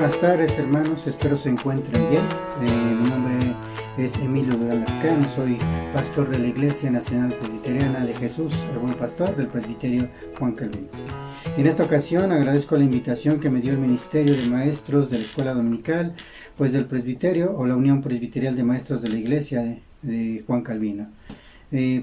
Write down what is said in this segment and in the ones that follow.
Buenas tardes, hermanos, espero se encuentren bien. Mi nombre es Emilio Durán Lascano, soy pastor de la Iglesia Nacional Presbiteriana de Jesús, el Buen Pastor del Presbiterio Juan Calvino. En esta ocasión agradezco la invitación que me dio el Ministerio de Maestros de la Escuela Dominical, pues del Presbiterio o la Unión Presbiterial de Maestros de la Iglesia de Juan Calvino,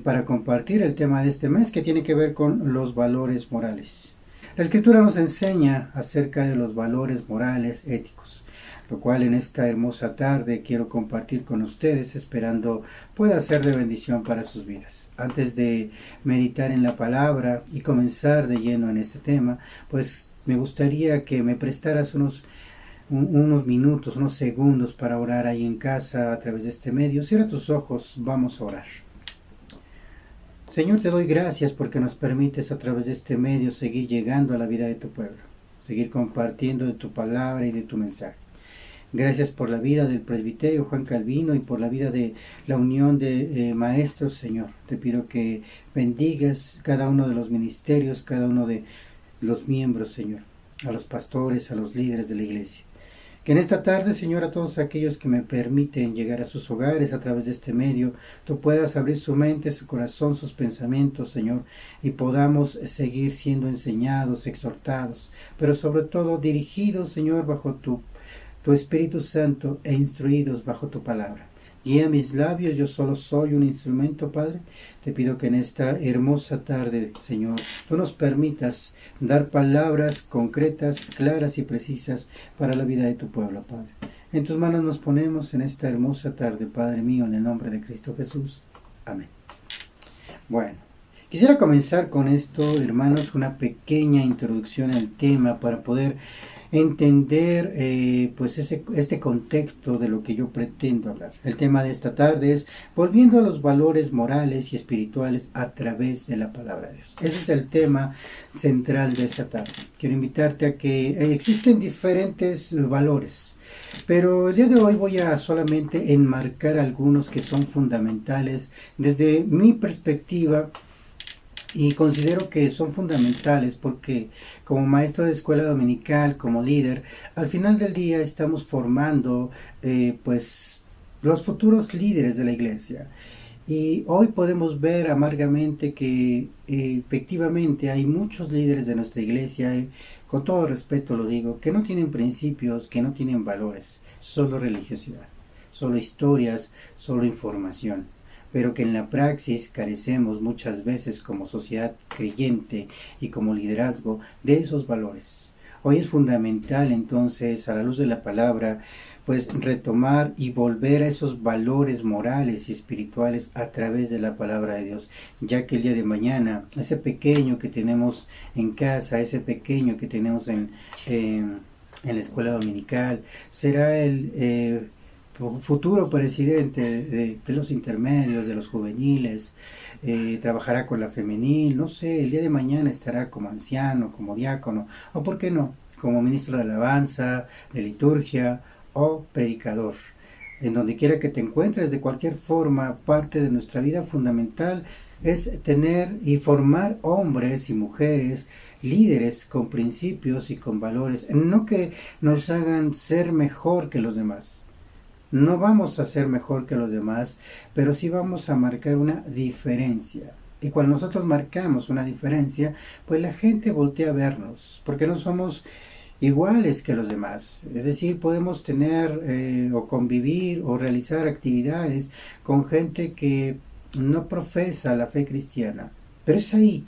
para compartir el tema de este mes que tiene que ver con los valores morales. La Escritura nos enseña acerca de los valores morales éticos, lo cual en esta hermosa tarde quiero compartir con ustedes, esperando pueda ser de bendición para sus vidas. Antes de meditar en la palabra y comenzar de lleno en este tema, pues me gustaría que me prestaras unos minutos, unos segundos para orar ahí en casa a través de este medio. Cierra tus ojos, vamos a orar. Señor, te doy gracias porque nos permites a través de este medio seguir llegando a la vida de tu pueblo, seguir compartiendo de tu palabra y de tu mensaje. Gracias por la vida del presbiterio Juan Calvino y por la vida de la unión de maestros, Señor. Te pido que bendigas cada uno de los ministerios, cada uno de los miembros, Señor, a los pastores, a los líderes de la iglesia. Que en esta tarde, Señor, a todos aquellos que me permiten llegar a sus hogares a través de este medio, tú puedas abrir su mente, su corazón, sus pensamientos, Señor, y podamos seguir siendo enseñados, exhortados, pero sobre todo dirigidos, Señor, bajo tu Espíritu Santo e instruidos bajo tu palabra. Guía mis labios, yo solo soy un instrumento, Padre. Te pido que en esta hermosa tarde, Señor, tú nos permitas dar palabras concretas, claras y precisas para la vida de tu pueblo, Padre. En tus manos nos ponemos en esta hermosa tarde, Padre mío, en el nombre de Cristo Jesús. Amén. Bueno, quisiera comenzar con esto, hermanos, una pequeña introducción al tema para poder entender pues este contexto de lo que yo pretendo hablar. El tema de esta tarde es volviendo a los valores morales y espirituales a través de la palabra de Dios. Ese es el tema central de esta tarde. Quiero invitarte a que existen diferentes valores, pero el día de hoy voy a solamente enmarcar algunos que son fundamentales desde mi perspectiva. Y considero que son fundamentales porque como maestro de escuela dominical, como líder, al final del día estamos formando pues los futuros líderes de la iglesia. Y hoy podemos ver amargamente que efectivamente hay muchos líderes de nuestra iglesia, con todo respeto lo digo, que no tienen principios, que no tienen valores, solo religiosidad, solo historias, solo información, pero que en la praxis carecemos muchas veces como sociedad creyente y como liderazgo de esos valores. Hoy es fundamental entonces, a la luz de la palabra, pues retomar y volver a esos valores morales y espirituales a través de la palabra de Dios, ya que el día de mañana, ese pequeño que tenemos en casa, ese pequeño que tenemos en la escuela dominical, será el futuro presidente de los intermedios, de los juveniles, trabajará con la femenil, no sé, el día de mañana estará como anciano, como diácono, o por qué no, como ministro de alabanza, de liturgia o predicador. En donde quiera que te encuentres, de cualquier forma, parte de nuestra vida fundamental es tener y formar hombres y mujeres líderes con principios y con valores, no que nos hagan ser mejor que los demás. No vamos a ser mejor que los demás, pero sí vamos a marcar una diferencia. Y cuando nosotros marcamos una diferencia, pues la gente voltea a vernos, porque no somos iguales que los demás. Es decir, podemos tener o convivir o realizar actividades con gente que no profesa la fe cristiana. Pero es ahí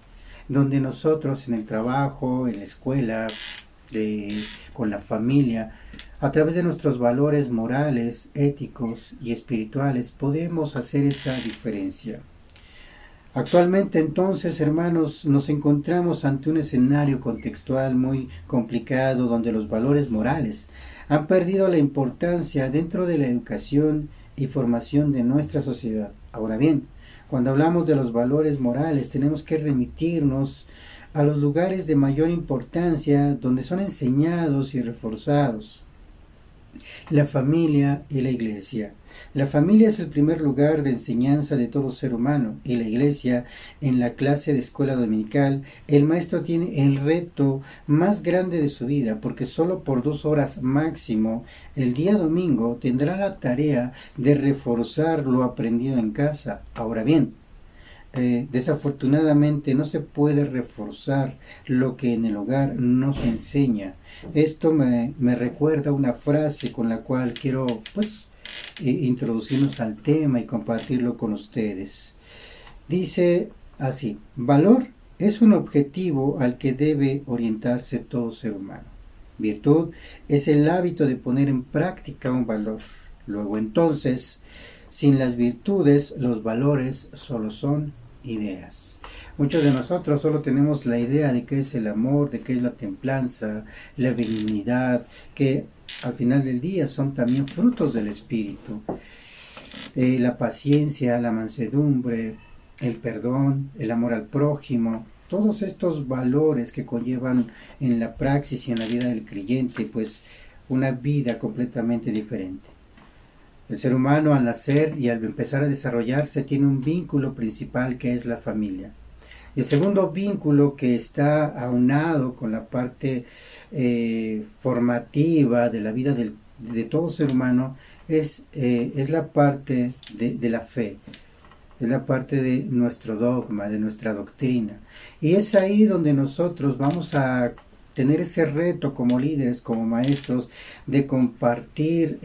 donde nosotros en el trabajo, en la escuela, con la familia, a través de nuestros valores morales, éticos y espirituales, podemos hacer esa diferencia. Actualmente entonces, hermanos, nos encontramos ante un escenario contextual muy complicado donde los valores morales han perdido la importancia dentro de la educación y formación de nuestra sociedad. Ahora bien, cuando hablamos de los valores morales, tenemos que remitirnos a los lugares de mayor importancia donde son enseñados y reforzados. La familia y la iglesia. La familia es el primer lugar de enseñanza de todo ser humano y la iglesia, en la clase de escuela dominical, el maestro tiene el reto más grande de su vida porque solo por 2 horas máximo el día domingo tendrá la tarea de reforzar lo aprendido en casa. Ahora bien, desafortunadamente no se puede reforzar lo que en el hogar no se enseña. Esto me recuerda una frase con la cual quiero introducirnos al tema y compartirlo con ustedes. Dice así: valor es un objetivo al que debe orientarse todo ser humano. Virtud es el hábito de poner en práctica un valor. Luego entonces, sin las virtudes, los valores solo son ideas. Muchos de nosotros solo tenemos la idea de qué es el amor, de qué es la templanza, la benignidad, que al final del día son también frutos del Espíritu. La paciencia, la mansedumbre, el perdón, el amor al prójimo, todos estos valores que conllevan en la praxis y en la vida del creyente, pues una vida completamente diferente. El ser humano al nacer y al empezar a desarrollarse tiene un vínculo principal que es la familia. El segundo vínculo que está aunado con la parte formativa de la vida de todo ser humano es la parte de la fe, es la parte de nuestro dogma, de nuestra doctrina. Y es ahí donde nosotros vamos a tener ese reto como líderes, como maestros, de compartir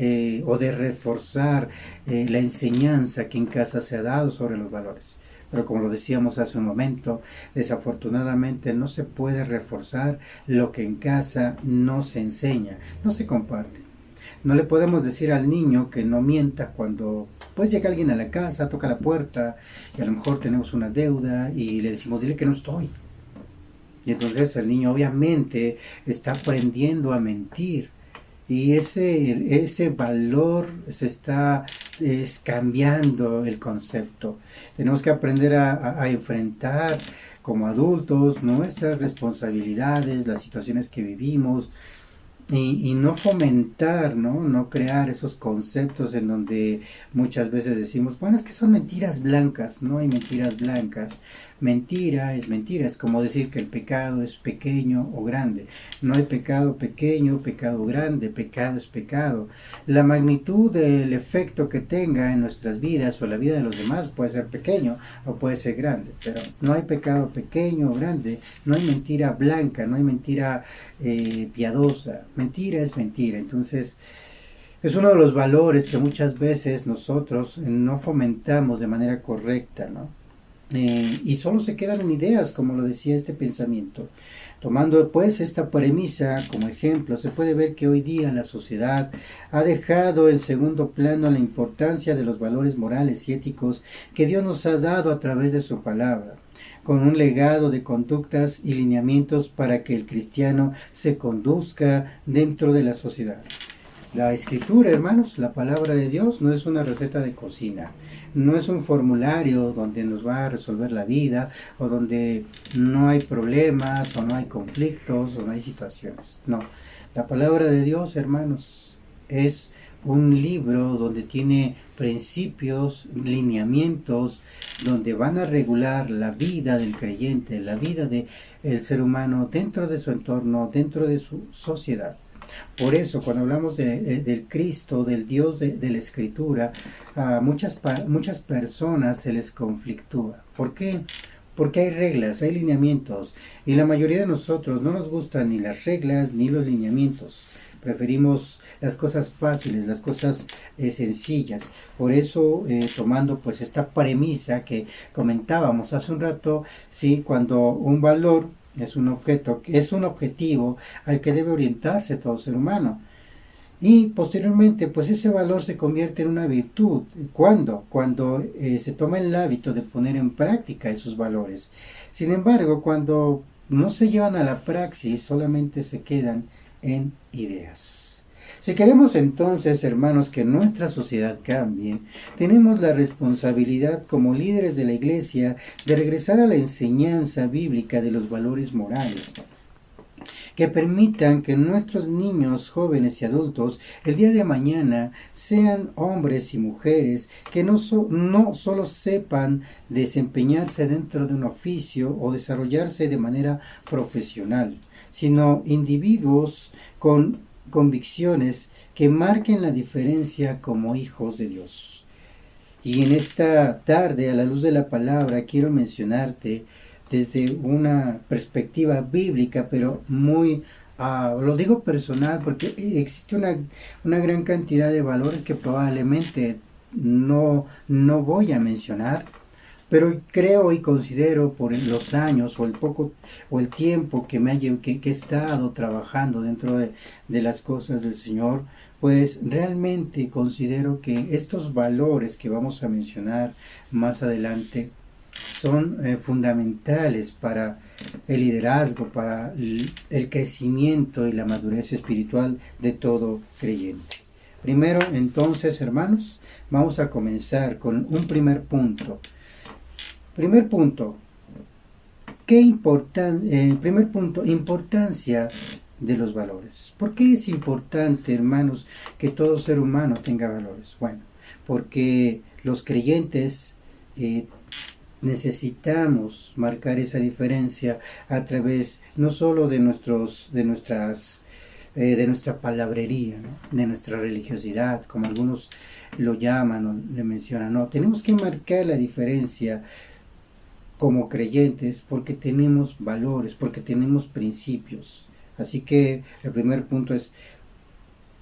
o de reforzar la enseñanza que en casa se ha dado sobre los valores. Pero como lo decíamos hace un momento, desafortunadamente no se puede reforzar lo que en casa no se enseña, no se comparte. No le podemos decir al niño que no mienta cuando pues llega alguien a la casa, toca la puerta y a lo mejor tenemos una deuda y le decimos: dile que no estoy. Y entonces el niño obviamente está aprendiendo a mentir. Y ese valor se está cambiando el concepto. Tenemos que aprender a enfrentar como adultos nuestras responsabilidades, las situaciones que vivimos, y no fomentar, no crear esos conceptos en donde muchas veces decimos: bueno, es que son mentiras blancas. No hay mentiras blancas. Mentira, es como decir que el pecado es pequeño o grande. No hay pecado pequeño, pecado grande, pecado es pecado. La magnitud del efecto que tenga en nuestras vidas o la vida de los demás puede ser pequeño o puede ser grande, pero no hay pecado pequeño o grande, no hay mentira blanca, no hay mentira piadosa. Mentira es mentira. Entonces, es uno de los valores que muchas veces nosotros no fomentamos de manera correcta, ¿no? Y solo se quedan en ideas, como lo decía este pensamiento. Tomando pues esta premisa como ejemplo, se puede ver que hoy día la sociedad ha dejado en segundo plano la importancia de los valores morales y éticos que Dios nos ha dado a través de su palabra, con un legado de conductas y lineamientos para que el cristiano se conduzca dentro de la sociedad. La escritura, hermanos, la palabra de Dios, no es una receta de cocina, no es un formulario donde nos va a resolver la vida o donde no hay problemas o no hay conflictos o no hay situaciones. No, la palabra de Dios, hermanos, es un libro donde tiene principios, lineamientos, donde van a regular la vida del creyente, la vida del ser humano dentro de su entorno, dentro de su sociedad. Por eso, cuando hablamos del Cristo, del Dios de la Escritura, a muchas personas se les conflictúa. ¿Por qué? Porque hay reglas, hay lineamientos, y la mayoría de nosotros no nos gustan ni las reglas ni los lineamientos. Preferimos las cosas fáciles, las cosas sencillas. Por eso, tomando pues esta premisa que comentábamos hace un rato, sí, cuando un valor es un objeto, es un objetivo al que debe orientarse todo ser humano. Y posteriormente, pues ese valor se convierte en una virtud. ¿Cuándo? Cuando se toma el hábito de poner en práctica esos valores. Sin embargo, cuando no se llevan a la praxis, solamente se quedan en ideas. Si queremos entonces, hermanos, que nuestra sociedad cambie, tenemos la responsabilidad como líderes de la Iglesia de regresar a la enseñanza bíblica de los valores morales. que permitan que nuestros niños, jóvenes y adultos el día de mañana sean hombres y mujeres que no solo sepan desempeñarse dentro de un oficio o desarrollarse de manera profesional, sino individuos con convicciones que marquen la diferencia como hijos de Dios. Y en esta tarde, a la luz de la palabra, quiero mencionarte desde una perspectiva bíblica, pero muy, lo digo personal, porque existe una gran cantidad de valores que probablemente no voy a mencionar, pero creo y considero por los años o el tiempo que he estado trabajando dentro de las cosas del Señor, pues realmente considero que estos valores que vamos a mencionar más adelante son fundamentales para el liderazgo, para el crecimiento y la madurez espiritual de todo creyente. Primero, entonces, hermanos, vamos a comenzar con un primer punto. Primer punto, importancia de los valores. ¿Por qué es importante, hermanos, que todo ser humano tenga valores? Bueno, porque los creyentes necesitamos marcar esa diferencia a través no solo de nuestra palabrería, ¿no? De nuestra religiosidad, como algunos lo llaman o le mencionan. No, tenemos que marcar la diferencia como creyentes porque tenemos valores, porque tenemos principios. Así que el primer punto es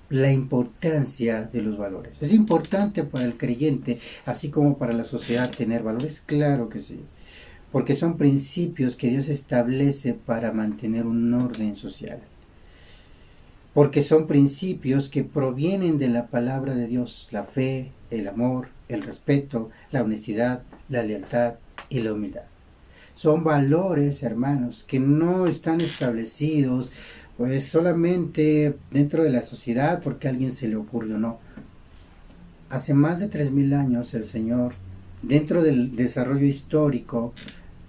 la importancia de los valores. ¿Es importante para el creyente, así como para la sociedad, tener valores? Claro que sí, porque son principios que Dios establece para mantener un orden social. Porque son principios que provienen de la palabra de Dios: la fe, el amor, el respeto, la honestidad, la lealtad y la humildad. Son valores, hermanos, que no están establecidos pues solamente dentro de la sociedad porque a alguien se le ocurrió, no. Hace más de 3000 años el Señor, dentro del desarrollo histórico,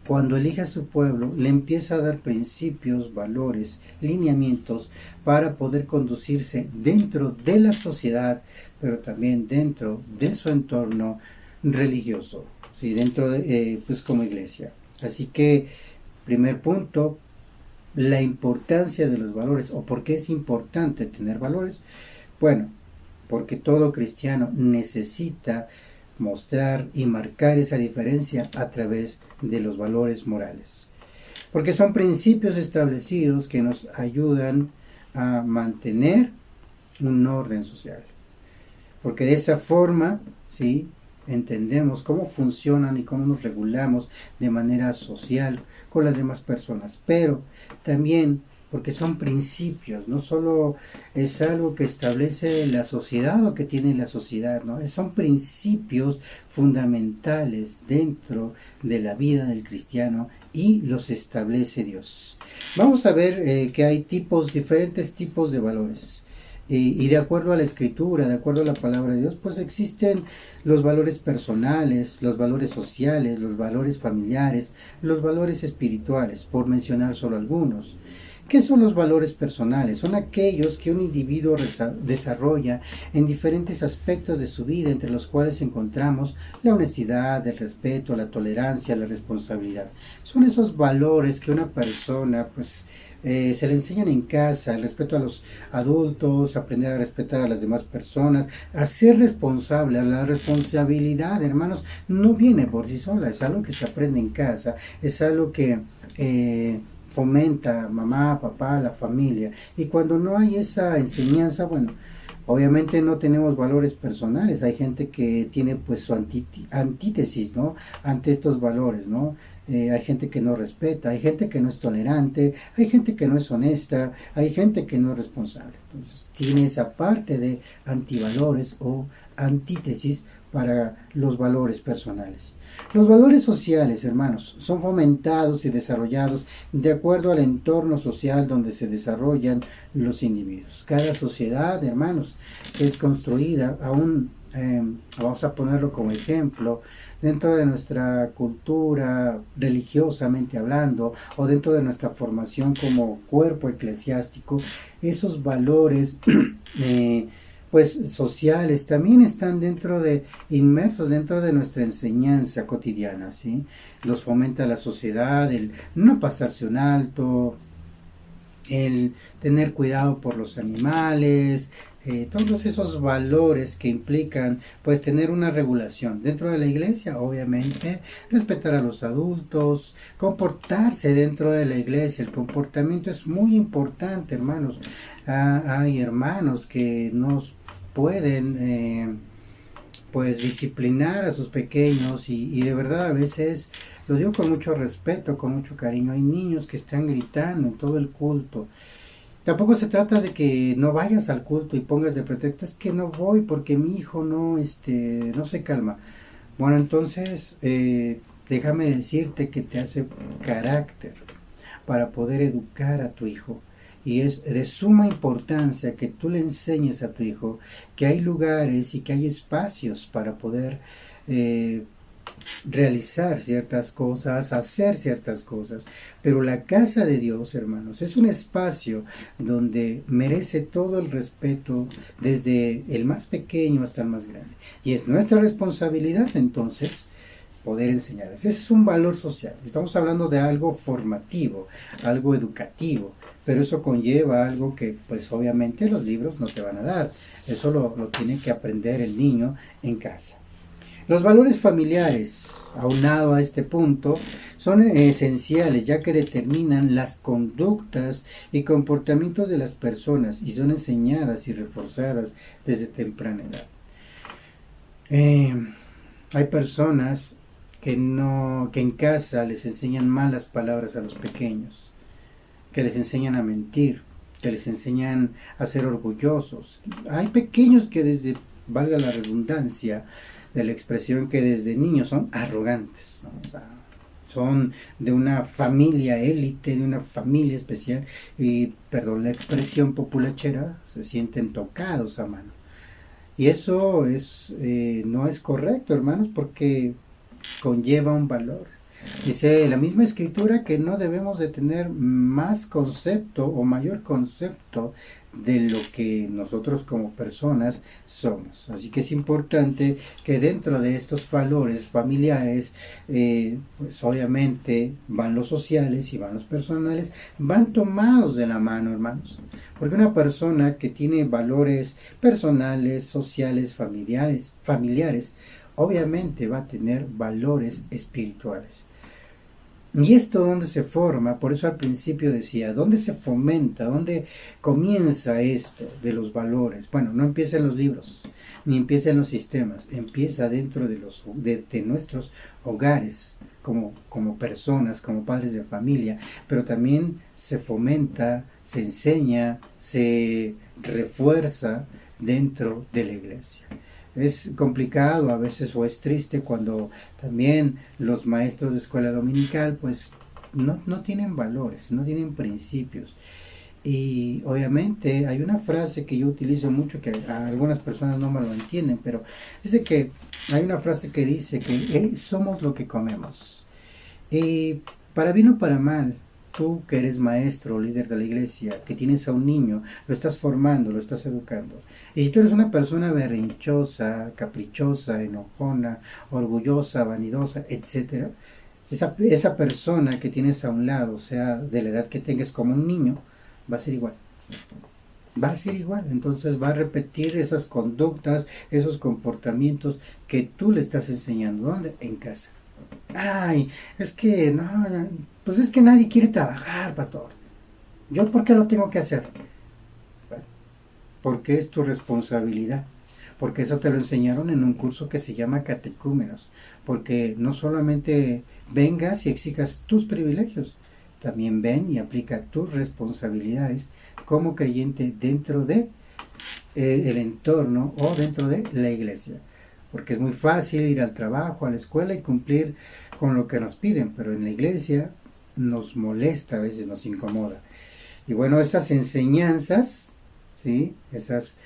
cuando elige a su pueblo, le empieza a dar principios, valores, lineamientos para poder conducirse dentro de la sociedad, pero también dentro de su entorno religioso, ¿sí? Dentro de, pues como iglesia. Así que, primer punto, la importancia de los valores. ¿O por qué es importante tener valores? Bueno, porque todo cristiano necesita mostrar y marcar esa diferencia a través de los valores morales. Porque son principios establecidos que nos ayudan a mantener un orden social. Porque de esa forma, ¿sí?, entendemos cómo funcionan y cómo nos regulamos de manera social con las demás personas, pero también porque son principios, no solo es algo que establece la sociedad o que tiene la sociedad, ¿no? Son principios fundamentales dentro de la vida del cristiano y los establece Dios. Vamos a ver que hay diferentes tipos de valores. Y de acuerdo a la escritura, de acuerdo a la palabra de Dios, pues existen los valores personales, los valores sociales, los valores familiares, los valores espirituales, por mencionar solo algunos. ¿Qué son los valores personales? Son aquellos que un individuo desarrolla en diferentes aspectos de su vida, entre los cuales encontramos la honestidad, el respeto, la tolerancia, la responsabilidad. Son esos valores que una persona, pues, se le enseñan en casa: el respeto a los adultos, aprender a respetar a las demás personas, a ser responsable. La responsabilidad, hermanos, no viene por sí sola, es algo que se aprende en casa, es algo que fomenta mamá, papá, la familia. Y cuando no hay esa enseñanza, bueno, obviamente no tenemos valores personales. Hay gente que tiene pues su antítesis, ¿no?, ante estos valores, ¿no? Hay gente que no respeta, hay gente que no es tolerante, hay gente que no es honesta, hay gente que no es responsable. Entonces tiene esa parte de antivalores o antítesis para los valores personales. Los valores sociales, hermanos, son fomentados y desarrollados de acuerdo al entorno social donde se desarrollan los individuos. Cada sociedad, hermanos, es construida aún vamos a ponerlo como ejemplo, dentro de nuestra cultura religiosamente hablando o dentro de nuestra formación como cuerpo eclesiástico, esos valores pues sociales también están inmersos dentro de nuestra enseñanza cotidiana, ¿sí? Los fomenta la sociedad, el no pasarse un alto, el tener cuidado por los animales, todos esos valores que implican pues tener una regulación dentro de la iglesia, obviamente respetar a los adultos, comportarse dentro de la iglesia. El comportamiento es muy importante, hermanos. Hay hermanos que nos pueden pues disciplinar a sus pequeños y de verdad a veces, lo digo con mucho respeto, con mucho cariño, hay niños que están gritando en todo el culto. Tampoco se trata de que no vayas al culto y pongas de pretexto, es que no voy porque mi hijo no se calma. Bueno, entonces déjame decirte que te hace carácter para poder educar a tu hijo. Y es de suma importancia que tú le enseñes a tu hijo que hay lugares y que hay espacios para poder realizar ciertas cosas, hacer ciertas cosas. Pero la casa de Dios, hermanos, es un espacio donde merece todo el respeto desde el más pequeño hasta el más grande. Y es nuestra responsabilidad entonces poder enseñarles. Ese es un valor social. Estamos hablando de algo formativo, algo educativo, pero eso conlleva algo que pues obviamente los libros no te van a dar. Eso lo tiene que aprender el niño en casa. Los valores familiares, aunado a este punto, son esenciales ya que determinan las conductas y comportamientos de las personas y son enseñadas y reforzadas desde temprana edad. Hay personas que en casa les enseñan malas palabras a los pequeños, que les enseñan a mentir, que les enseñan a ser orgullosos. Hay pequeños que desde, valga la redundancia de la expresión, que desde niños son arrogantes, ¿no? O sea, son de una familia élite, de una familia especial, y, perdón la expresión populachera, se sienten tocados a mano. Y eso no es correcto, hermanos, porque conlleva un valor. Dice la misma escritura que no debemos de tener más concepto o mayor concepto de lo que nosotros como personas somos. Así que es importante que dentro de estos valores familiares, pues obviamente van los sociales y van los personales, van tomados de la mano, hermanos. Porque una persona que tiene valores personales, sociales, familiares, obviamente va a tener valores espirituales. ¿Y esto dónde se forma? Por eso al principio decía, ¿dónde se fomenta? ¿Dónde comienza esto de los valores? Bueno, no empieza en los libros, ni empieza en los sistemas, empieza dentro de nuestros hogares, como personas, como padres de familia, pero también se fomenta, se enseña, se refuerza dentro de la iglesia. Es complicado a veces o es triste cuando también los maestros de escuela dominical pues no tienen valores, no tienen principios. Y obviamente hay una frase que yo utilizo mucho que a algunas personas no me lo entienden, pero dice que hay una frase que dice que somos lo que comemos. Y para bien o para mal, tú que eres maestro o líder de la iglesia, que tienes a un niño, lo estás formando, lo estás educando. Y si tú eres una persona berrinchosa, caprichosa, enojona, orgullosa, vanidosa, etc., esa persona que tienes a un lado, sea de la edad que tengas como un niño, va a ser igual. Va a ser igual, entonces va a repetir esas conductas, esos comportamientos que tú le estás enseñando. ¿Dónde? En casa. Ay, es que no, pues es que nadie quiere trabajar, pastor. ¿Yo por qué lo tengo que hacer? Bueno, porque es tu responsabilidad. Porque eso te lo enseñaron en un curso que se llama catecúmenos. Porque no solamente vengas y exijas tus privilegios, también ven y aplica tus responsabilidades como creyente dentro de el entorno o dentro de la iglesia. Porque es muy fácil ir al trabajo, a la escuela y cumplir con lo que nos piden, pero en la iglesia nos molesta, a veces nos incomoda. Y bueno, esas enseñanzas ¿sí? Esas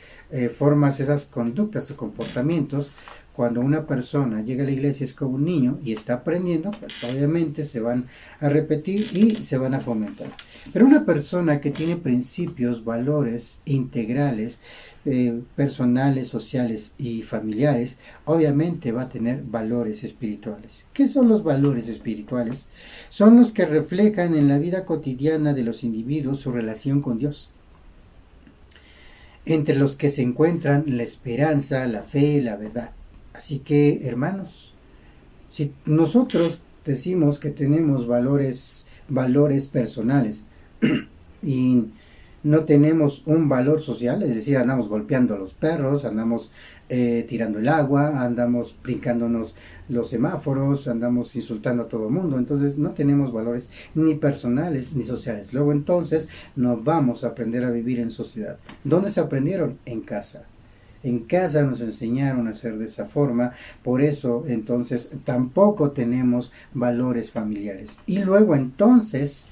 formas, esas conductas o comportamientos. Cuando una persona llega a la iglesia es como un niño y está aprendiendo, pues obviamente se van a repetir y se van a fomentar. Pero una persona que tiene principios, valores integrales, personales, sociales y familiares, obviamente va a tener valores espirituales. ¿Qué son los valores espirituales? Son los que reflejan en la vida cotidiana de los individuos su relación con Dios, entre los que se encuentran la esperanza, la fe, la verdad. Así que, hermanos, si nosotros decimos que tenemos valores personales y no tenemos un valor social, es decir, andamos golpeando a los perros, andamos tirando el agua, andamos brincándonos los semáforos, andamos insultando a todo el mundo, entonces no tenemos valores ni personales ni sociales. Luego entonces no vamos a aprender a vivir en sociedad. ¿Dónde se aprendieron? En casa. En casa nos enseñaron a hacer de esa forma, por eso entonces tampoco tenemos valores familiares. Y luego entonces,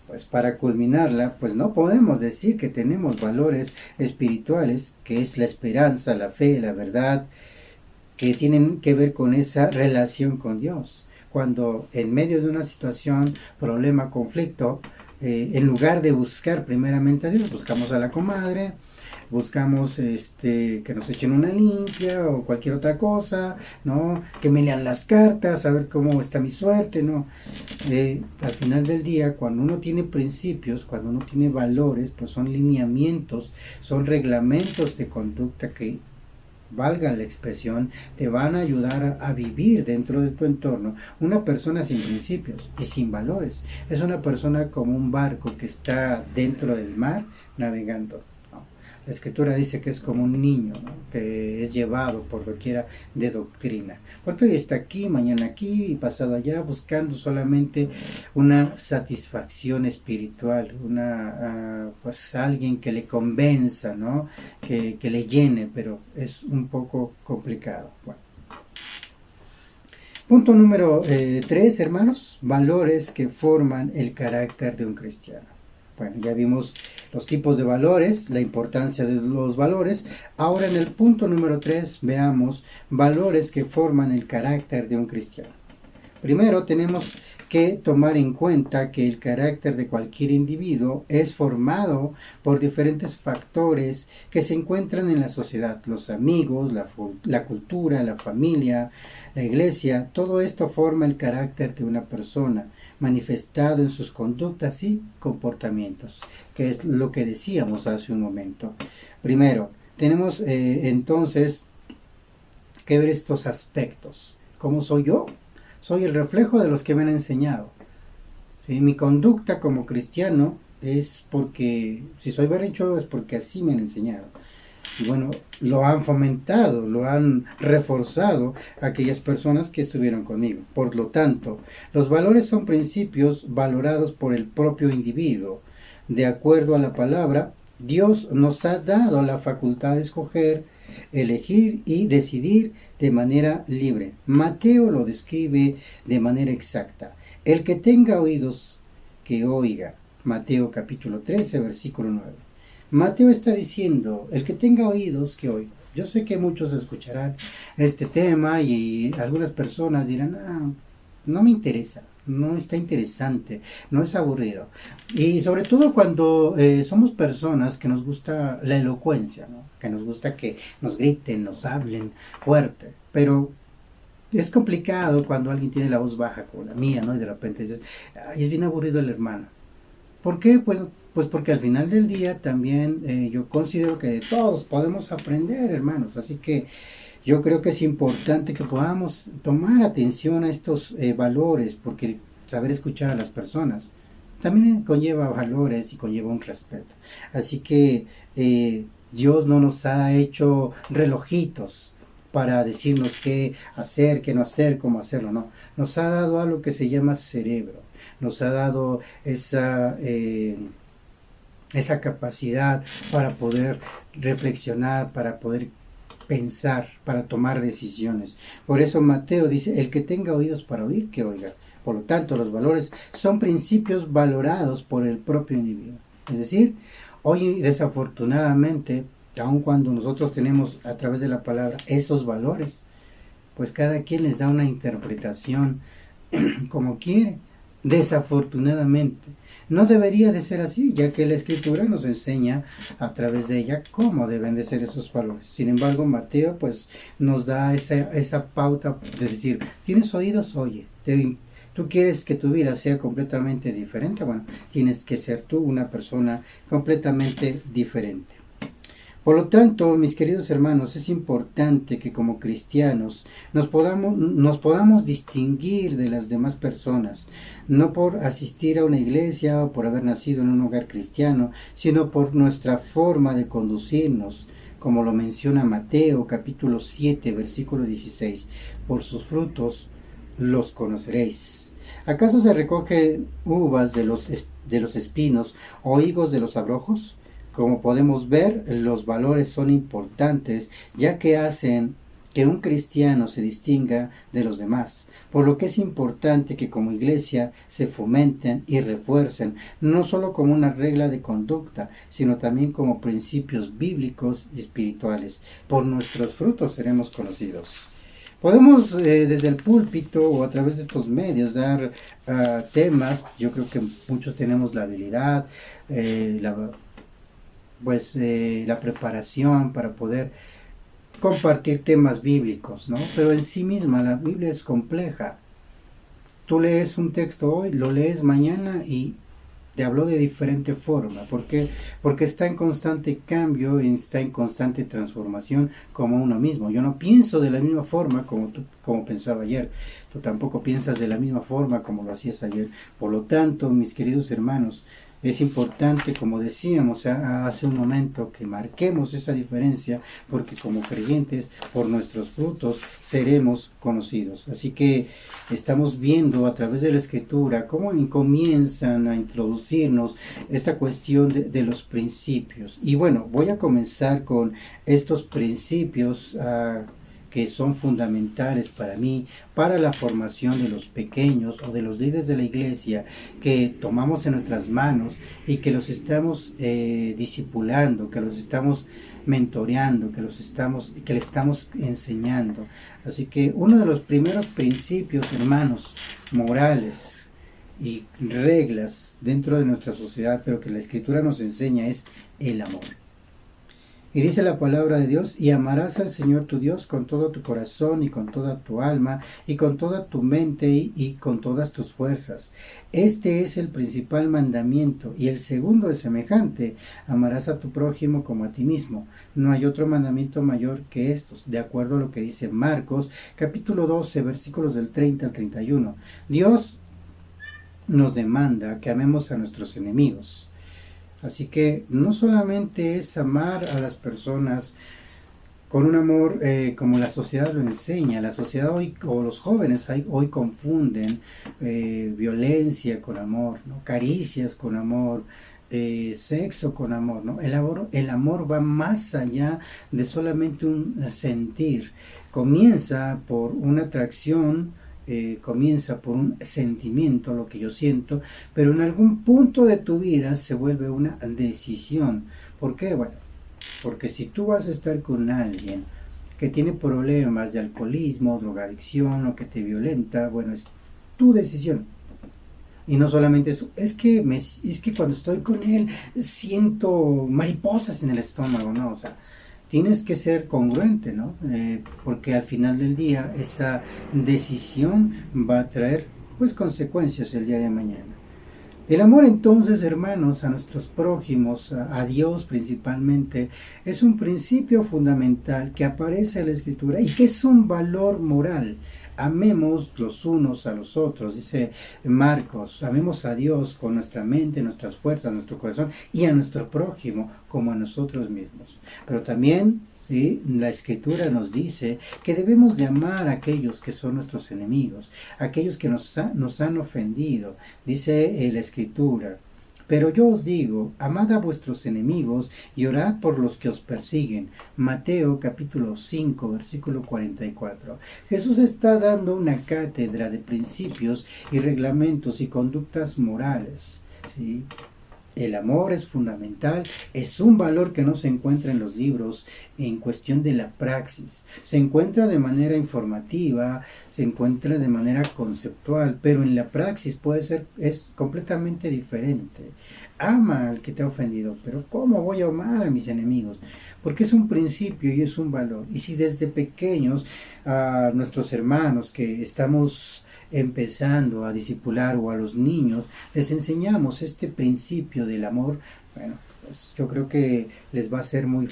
pues para culminarla, pues no podemos decir que tenemos valores espirituales, que es la esperanza, la fe, la verdad, que tienen que ver con esa relación con Dios. Cuando en medio de una situación, problema, conflicto, en lugar de buscar primeramente a Dios, buscamos a la comadre, buscamos que nos echen una limpia o cualquier otra cosa, ¿no? Que me lean las cartas, a ver cómo está mi suerte, ¿no? Al final del día, cuando uno tiene principios, cuando uno tiene valores, pues son lineamientos, son reglamentos de conducta que, valga la expresión, te van a ayudar a vivir dentro de tu entorno. Una persona sin principios y sin valores es una persona como un barco que está dentro del mar navegando. La escritura dice que es como un niño, ¿no? Que es llevado por doquiera de doctrina, porque hoy está aquí, mañana aquí y pasado allá, buscando solamente una satisfacción espiritual, pues alguien que le convenza, ¿no? Que le llene, pero es un poco complicado. Bueno. Punto número 3, hermanos, valores que forman el carácter de un cristiano. Bueno, ya vimos los tipos de valores, la importancia de los valores. Ahora en el punto número 3 veamos valores que forman el carácter de un cristiano. Primero tenemos que tomar en cuenta que el carácter de cualquier individuo es formado por diferentes factores que se encuentran en la sociedad, los amigos, la cultura, la familia, la iglesia. Todo esto forma el carácter de una persona, manifestado en sus conductas y comportamientos, que es lo que decíamos hace un momento. Primero, tenemos entonces que ver estos aspectos. ¿Cómo soy yo? Soy el reflejo de los que me han enseñado. ¿Sí? Mi conducta como cristiano es porque, si soy berrinchudo, es porque así me han enseñado. Y bueno, lo han fomentado, lo han reforzado aquellas personas que estuvieron conmigo. Por lo tanto, los valores son principios valorados por el propio individuo. De acuerdo a la palabra, Dios nos ha dado la facultad de escoger, elegir y decidir de manera libre. Mateo lo describe de manera exacta. El que tenga oídos, que oiga. Mateo capítulo 13, versículo 9. Mateo está diciendo, el que tenga oídos, que oiga. Yo sé que muchos escucharán este tema y algunas personas dirán, no me interesa, no está interesante, no es aburrido. Y sobre todo cuando somos personas que nos gusta la elocuencia, ¿no? Que nos gusta que nos griten, nos hablen fuerte, pero es complicado cuando alguien tiene la voz baja como la mía, ¿no? Y de repente dices, ay, es bien aburrido el hermano. ¿Por qué? Pues porque al final del día también yo considero que de todos podemos aprender, hermanos. Así que yo creo que es importante que podamos tomar atención a estos valores, porque saber escuchar a las personas también conlleva valores y conlleva un respeto. Así que Dios no nos ha hecho relojitos para decirnos qué hacer, qué no hacer, cómo hacerlo, no. Nos ha dado algo que se llama cerebro. Nos ha dado esa capacidad para poder reflexionar, para poder pensar, para tomar decisiones. Por eso Mateo dice, el que tenga oídos para oír, que oiga. Por lo tanto, los valores son principios valorados por el propio individuo. Es decir, Hoy desafortunadamente, aun cuando nosotros tenemos a través de la palabra esos valores, pues cada quien les da una interpretación como quiere. Desafortunadamente, no debería de ser así, ya que la Escritura nos enseña a través de ella cómo deben de ser esos valores. Sin embargo, Mateo pues nos da esa pauta de decir, ¿tienes oídos? Oye, tú quieres que tu vida sea completamente diferente, bueno, tienes que ser tú una persona completamente diferente. Por lo tanto, mis queridos hermanos, es importante que como cristianos nos podamos distinguir de las demás personas, no por asistir a una iglesia o por haber nacido en un hogar cristiano, sino por nuestra forma de conducirnos, como lo menciona Mateo capítulo 7, versículo 16, por sus frutos los conoceréis. ¿Acaso se recoge uvas de los espinos o higos de los abrojos? Como podemos ver, los valores son importantes, ya que hacen que un cristiano se distinga de los demás, por lo que es importante que como iglesia se fomenten y refuercen, no solo como una regla de conducta, sino también como principios bíblicos y espirituales. Por nuestros frutos seremos conocidos. Podemos desde el púlpito o a través de estos medios dar temas. Yo creo que muchos tenemos la habilidad, la preparación para poder compartir temas bíblicos, ¿no? Pero en sí misma la Biblia es compleja. Tú lees un texto hoy, lo lees mañana y te habló de diferente forma. ¿Por qué? Porque está en constante cambio, está en constante transformación como uno mismo. Yo no pienso de la misma forma como pensaba ayer. Tú tampoco piensas de la misma forma como lo hacías ayer. Por lo tanto, mis queridos hermanos, es importante, como decíamos hace un momento, que marquemos esa diferencia, porque como creyentes, por nuestros frutos, seremos conocidos. Así que estamos viendo a través de la Escritura cómo comienzan a introducirnos esta cuestión de los principios. Y bueno, voy a comenzar con estos principios que son fundamentales para mí, para la formación de los pequeños o de los líderes de la iglesia, que tomamos en nuestras manos y que los estamos discipulando, que los estamos mentoreando, que le estamos enseñando. Así que uno de los primeros principios, hermanos, morales y reglas dentro de nuestra sociedad, pero que la Escritura nos enseña, es el amor. Y dice la palabra de Dios, y amarás al Señor tu Dios con todo tu corazón y con toda tu alma y con toda tu mente y con todas tus fuerzas. Este es el principal mandamiento, y el segundo es semejante: amarás a tu prójimo como a ti mismo. No hay otro mandamiento mayor que estos, de acuerdo a lo que dice Marcos capítulo 12 versículos del 30 al 31. Dios nos demanda que amemos a nuestros enemigos. Así que no solamente es amar a las personas con un amor como la sociedad lo enseña. La sociedad hoy, o los jóvenes hoy confunden violencia con amor, ¿no? Caricias con amor, sexo con amor, ¿no? El amor va más allá de solamente un sentir. Comienza por una atracción, comienza por un sentimiento, lo que yo siento, pero en algún punto de tu vida se vuelve una decisión. ¿Por qué? Bueno, porque si tú vas a estar con alguien que tiene problemas de alcoholismo, drogadicción o que te violenta, bueno, es tu decisión. Y no solamente eso, es que cuando estoy con él siento mariposas en el estómago, ¿no? O sea, tienes que ser congruente, ¿no? Porque al final del día esa decisión va a traer pues consecuencias el día de mañana. El amor entonces, hermanos, a nuestros prójimos, a Dios principalmente, es un principio fundamental que aparece en la Escritura y que es un valor moral. Amemos los unos a los otros, dice Marcos, amemos a Dios con nuestra mente, nuestras fuerzas, nuestro corazón y a nuestro prójimo como a nosotros mismos. Pero también, ¿sí?, la Escritura nos dice que debemos de amar a aquellos que son nuestros enemigos, aquellos que nos han ofendido. Dice la Escritura: pero yo os digo, amad a vuestros enemigos y orad por los que os persiguen. Mateo capítulo 5, versículo 44. Jesús está dando una cátedra de principios y reglamentos y conductas morales, ¿sí?, El amor es fundamental, es un valor que no se encuentra en los libros en cuestión de la praxis. Se encuentra de manera informativa, se encuentra de manera conceptual, pero en la praxis es completamente diferente. Ama al que te ha ofendido, pero ¿cómo voy a amar a mis enemigos? Porque es un principio y es un valor. Y si desde pequeños a nuestros hermanos que estamos empezando a discipular o a los niños, les enseñamos este principio del amor, bueno, pues yo creo que les va a ser muy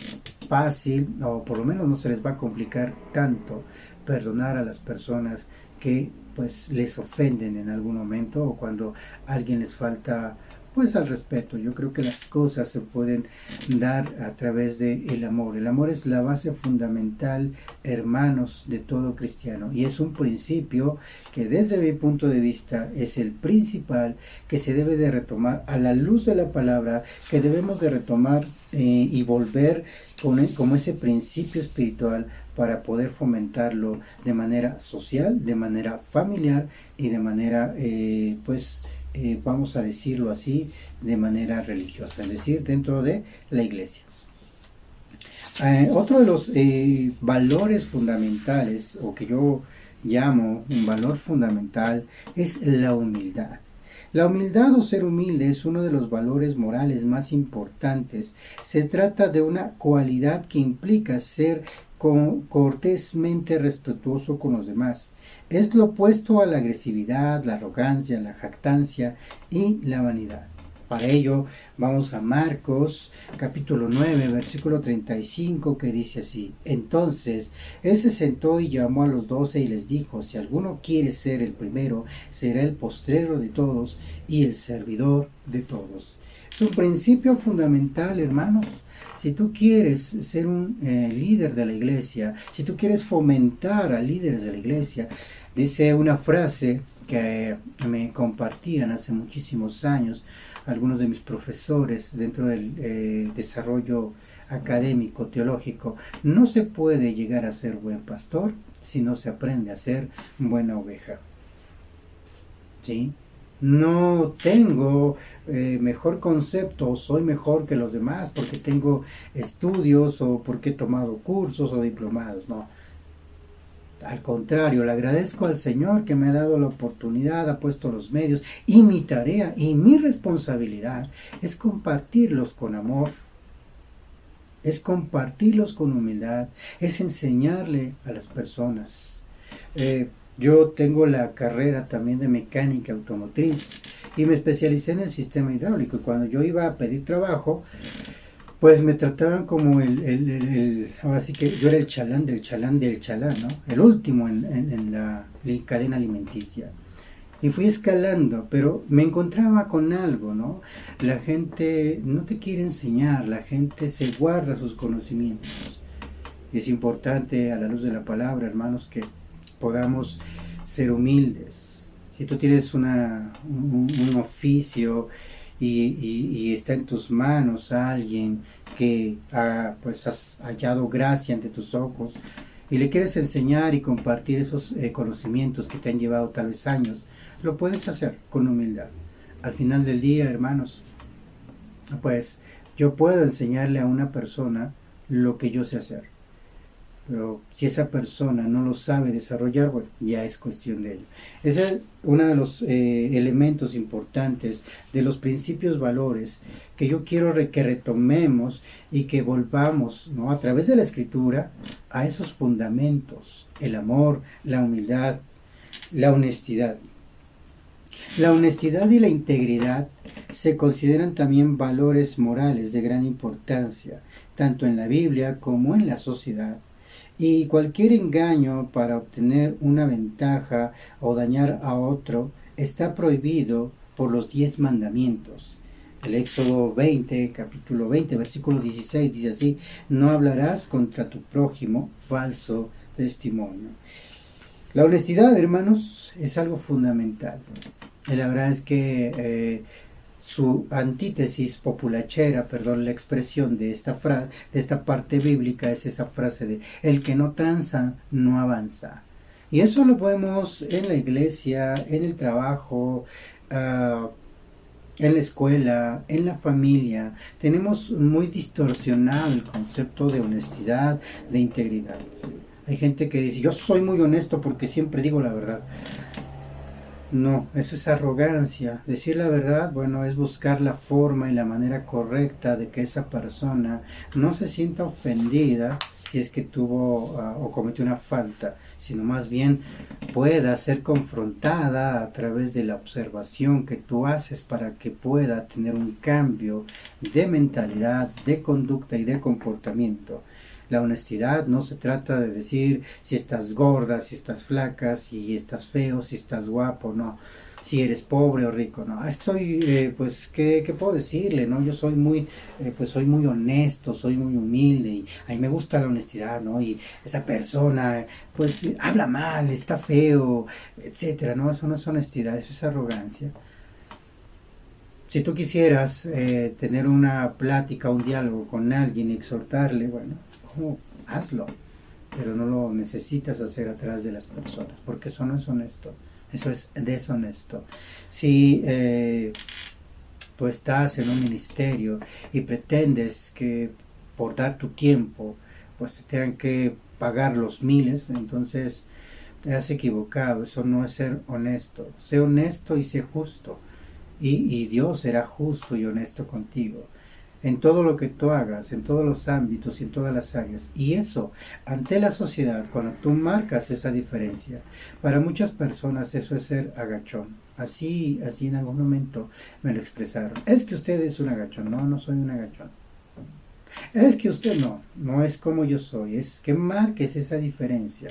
fácil, o por lo menos no se les va a complicar tanto perdonar a las personas que pues les ofenden en algún momento o cuando alguien les falta pues al respeto. Yo creo que las cosas se pueden dar a través del amor. El amor es la base fundamental, hermanos, de todo cristiano. Y es un principio que desde mi punto de vista es el principal que se debe de retomar a la luz de la palabra, que debemos de retomar y volver como ese principio espiritual para poder fomentarlo de manera social, de manera familiar y de manera vamos a decirlo así, de manera religiosa, es decir, dentro de la iglesia. Otro de los valores fundamentales, o que yo llamo un valor fundamental, es la humildad. La humildad o ser humilde es uno de los valores morales más importantes. Se trata de una cualidad que implica ser cortésmente respetuoso con los demás. Es lo opuesto a la agresividad, la arrogancia, la jactancia y la vanidad. Para ello vamos a Marcos capítulo 9 versículo 35 que dice así: Entonces él se sentó y llamó a los 12 y les dijo: Si alguno quiere ser el primero, será el postrero de todos y el servidor de todos. Es un principio fundamental, hermanos. Si tú quieres ser un líder de la iglesia, si tú quieres fomentar a líderes de la iglesia, dice una frase que me compartían hace muchísimos años algunos de mis profesores dentro del desarrollo académico, teológico: no se puede llegar a ser buen pastor si no se aprende a ser buena oveja. ¿Sí? No tengo mejor concepto o soy mejor que los demás porque tengo estudios o porque he tomado cursos o diplomados, no. Al contrario, le agradezco al Señor que me ha dado la oportunidad, ha puesto los medios, y mi tarea y mi responsabilidad es compartirlos con amor, es compartirlos con humildad, es enseñarle a las personas. Yo tengo la carrera también de mecánica automotriz y me especialicé en el sistema hidráulico, y cuando yo iba a pedir trabajo, pues me trataban como ahora sí que yo era el chalán del chalán del chalán, ¿no? El último en la cadena alimenticia. Y fui escalando, pero me encontraba con algo, ¿no? La gente no te quiere enseñar, la gente se guarda sus conocimientos. Y es importante, a la luz de la palabra, hermanos, que podamos ser humildes. Si tú tienes un oficio y está en tus manos alguien que has hallado gracia ante tus ojos y le quieres enseñar y compartir esos conocimientos que te han llevado tal vez años, lo puedes hacer con humildad. Al final del día, hermanos, pues yo puedo enseñarle a una persona lo que yo sé hacer, pero si esa persona no lo sabe desarrollar, bueno, ya es cuestión de ello. Ese es uno de los elementos importantes, de los principios, valores, que yo quiero que retomemos y que volvamos, ¿no?, a través de la Escritura a esos fundamentos: el amor, la humildad, la honestidad. La honestidad y la integridad se consideran también valores morales de gran importancia, tanto en la Biblia como en la sociedad. Y cualquier engaño para obtener una ventaja o dañar a otro está prohibido por los 10 mandamientos. El Éxodo 20, capítulo 20, versículo 16 dice así: no hablarás contra tu prójimo falso testimonio. La honestidad, hermanos, es algo fundamental. Y la verdad es que su antítesis populachera, perdón la expresión de esta frase, de esta parte bíblica, es esa frase de: el que no tranza no avanza. Y eso lo podemos en la iglesia, en el trabajo, en la escuela, en la familia, tenemos muy distorsionado el concepto de honestidad, de integridad. Hay gente que dice, yo soy muy honesto porque siempre digo la verdad. No, eso es arrogancia. Decir la verdad, bueno, es buscar la forma y la manera correcta de que esa persona no se sienta ofendida si es que tuvo o cometió una falta, sino más bien pueda ser confrontada a través de la observación que tú haces para que pueda tener un cambio de mentalidad, de conducta y de comportamiento. La honestidad no se trata de decir si estás gorda, si estás flaca, si estás feo, si estás guapo, no. Si eres pobre o rico, no. Soy, pues, ¿qué puedo decirle, no? Yo soy muy, pues, soy muy honesto, soy muy humilde y a mí me gusta la honestidad, ¿no? Y esa persona, pues, habla mal, está feo, etcétera, ¿no? Eso no es honestidad, eso es arrogancia. Si tú quisieras tener una plática, un diálogo con alguien y exhortarle, bueno, hazlo, pero no lo necesitas hacer atrás de las personas, porque eso no es honesto, eso es deshonesto. Si tú estás en un ministerio y pretendes que por dar tu tiempo, pues te tengan que pagar los miles, entonces te has equivocado, eso no es ser honesto. Sé honesto y sé justo, y Dios será justo y honesto contigo en todo lo que tú hagas, en todos los ámbitos y en todas las áreas. Y eso, ante la sociedad, cuando tú marcas esa diferencia, para muchas personas eso es ser agachón. Así en algún momento me lo expresaron. Es que usted es un agachón. No, no soy un agachón. Es que usted no es como yo soy. Es que marques esa diferencia.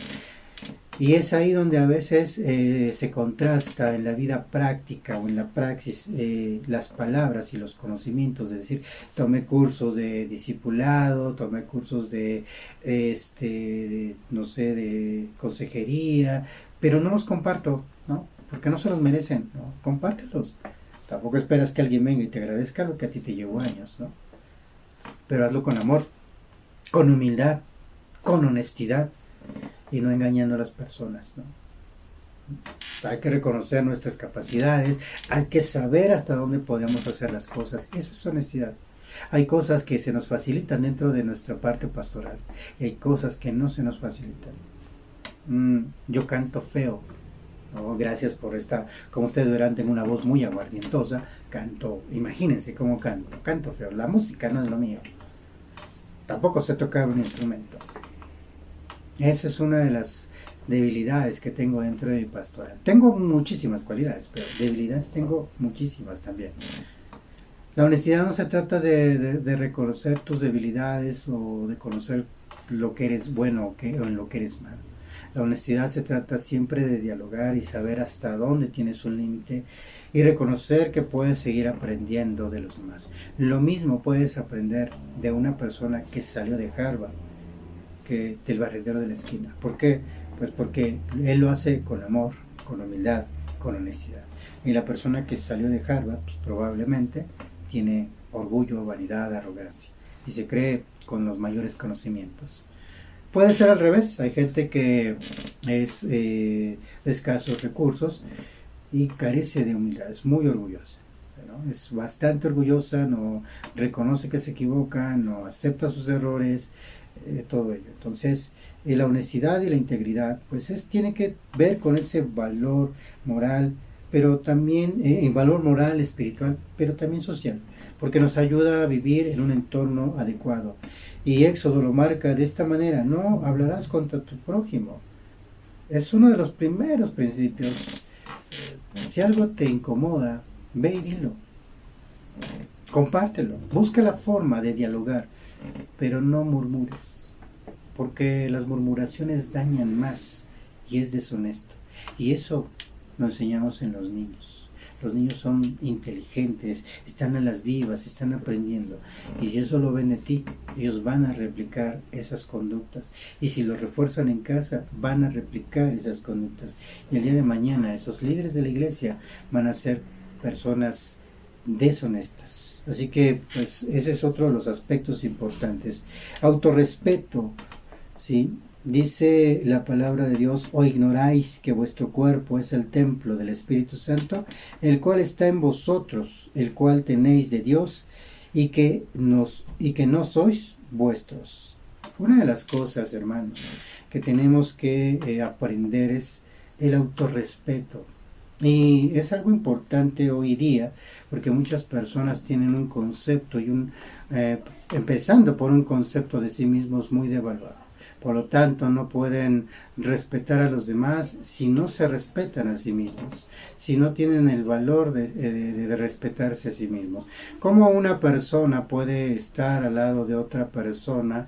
Y es ahí donde a veces se contrasta en la vida práctica o en la praxis las palabras y los conocimientos, de decir, tomé cursos de discipulado, tomé cursos no sé, de consejería, pero no los comparto, ¿no? Porque no se los merecen, ¿no? Compártelos. Tampoco esperas que alguien venga y te agradezca lo que a ti te llevó años, ¿no? Pero hazlo con amor, con humildad, con honestidad, y no engañando a las personas, ¿no? Hay que reconocer nuestras capacidades, hay que saber hasta dónde podemos hacer las cosas. Eso es honestidad. Hay cosas que se nos facilitan dentro de nuestra parte pastoral y hay cosas que no se nos facilitan. Yo canto feo. Oh, gracias por esta, como ustedes verán, tengo una voz muy aguardientosa, canto, imagínense cómo canto feo. La música no es lo mío. Tampoco sé tocar un instrumento. Esa es una de las debilidades que tengo dentro de mi pastoral. Tengo muchísimas cualidades, pero debilidades tengo muchísimas también. La honestidad no se trata de reconocer tus debilidades o de conocer lo que eres bueno o en lo que eres malo. La honestidad se trata siempre de dialogar y saber hasta dónde tienes un límite y reconocer que puedes seguir aprendiendo de los demás. Lo mismo puedes aprender de una persona que salió de Harvard que del barrendero de la esquina. ¿Por qué? Pues porque él lo hace con amor, con humildad, con honestidad. Y la persona que salió de Harvard, pues probablemente tiene orgullo, vanidad, arrogancia y se cree con los mayores conocimientos. Puede ser al revés, hay gente que es de escasos recursos y carece de humildad, es muy orgullosa, ¿no? Es bastante orgullosa, no reconoce que se equivoca, no acepta sus errores, todo ello. Entonces, la honestidad y la integridad, pues tiene que ver con ese valor moral, pero también valor moral, espiritual, pero también social, porque nos ayuda a vivir en un entorno adecuado. Y Éxodo lo marca de esta manera: no hablarás contra tu prójimo. Es uno de los primeros principios. Si algo te incomoda, ve y dilo. Compártelo. Busca la forma de dialogar, pero no murmures, porque las murmuraciones dañan más y es deshonesto. Y eso lo enseñamos en los niños. Los niños son inteligentes, están a las vivas, están aprendiendo. Y si eso lo ven de ti, ellos van a replicar esas conductas. Y si lo refuerzan en casa, van a replicar esas conductas. Y el día de mañana esos líderes de la iglesia van a ser personas deshonestas. Así que pues ese es otro de los aspectos importantes. Autorrespeto, ¿sí? Dice la palabra de Dios: ¿o ignoráis que vuestro cuerpo es el templo del Espíritu Santo, el cual está en vosotros, el cual tenéis de Dios, y que no sois vuestros? Una de las cosas, hermanos, que tenemos que aprender es el autorrespeto. Y es algo importante hoy día, porque muchas personas tienen un concepto empezando por un concepto de sí mismos muy devaluado. Por lo tanto, no pueden respetar a los demás si no se respetan a sí mismos, si no tienen el valor de respetarse a sí mismos. ¿Cómo una persona puede estar al lado de otra persona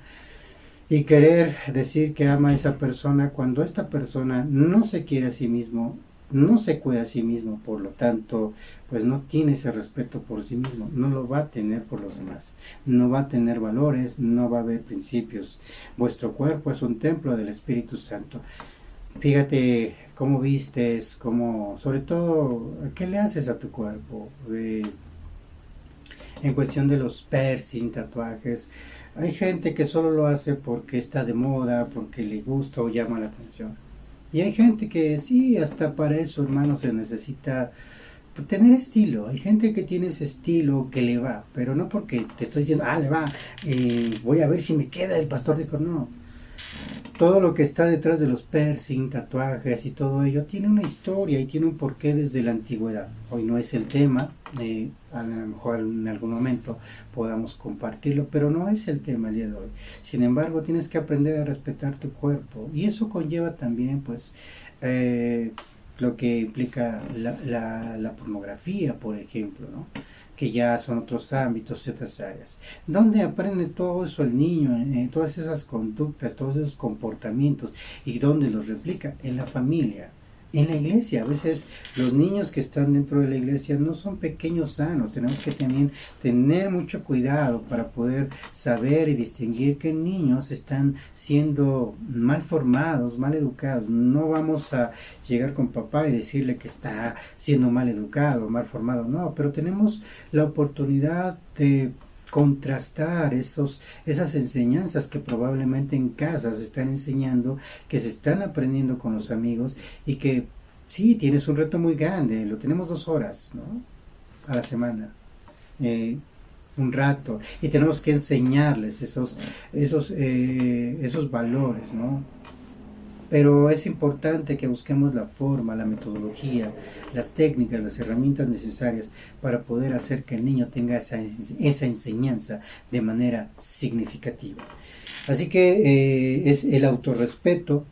y querer decir que ama a esa persona cuando esta persona no se quiere a sí mismo, no se cuida a sí mismo? Por lo tanto, pues no tiene ese respeto por sí mismo, no lo va a tener por los demás, no va a tener valores, no va a haber principios. Vuestro cuerpo es un templo del Espíritu Santo. Fíjate cómo vistes, sobre todo, ¿qué le haces a tu cuerpo? En cuestión de los piercing, tatuajes, hay gente que solo lo hace porque está de moda, porque le gusta o llama la atención. Y hay gente que sí, hasta para eso, hermano, se necesita tener estilo. Hay gente que tiene ese estilo que le va, pero no porque te estoy diciendo, le va, voy a ver si me queda. El pastor dijo, no. Todo lo que está detrás de los piercing, tatuajes y todo ello tiene una historia y tiene un porqué desde la antigüedad. Hoy no es el tema, a lo mejor en algún momento podamos compartirlo, pero no es el tema el día de hoy. Sin embargo, tienes que aprender a respetar tu cuerpo, y eso conlleva también, pues, lo que implica la pornografía, por ejemplo, ¿no? Que ya son otros ámbitos y otras áreas. ¿Dónde aprende todo eso el niño? Todas esas conductas, todos esos comportamientos, ¿y dónde los replica? En la familia, en la iglesia. A veces los niños que están dentro de la iglesia no son pequeños sanos. Tenemos que tener mucho cuidado para poder saber y distinguir qué niños están siendo mal formados, mal educados. No vamos a llegar con papá y decirle que está siendo mal educado, mal formado, no, pero tenemos la oportunidad de contrastar esas enseñanzas que probablemente en casa se están enseñando, que se están aprendiendo con los amigos, y que sí, tienes un reto muy grande. Lo tenemos 2 horas, ¿no?, a la semana, un rato, y tenemos que enseñarles esos valores, ¿no? Pero es importante que busquemos la forma, la metodología, las técnicas, las herramientas necesarias para poder hacer que el niño tenga esa enseñanza de manera significativa. Así que es el autorrespeto,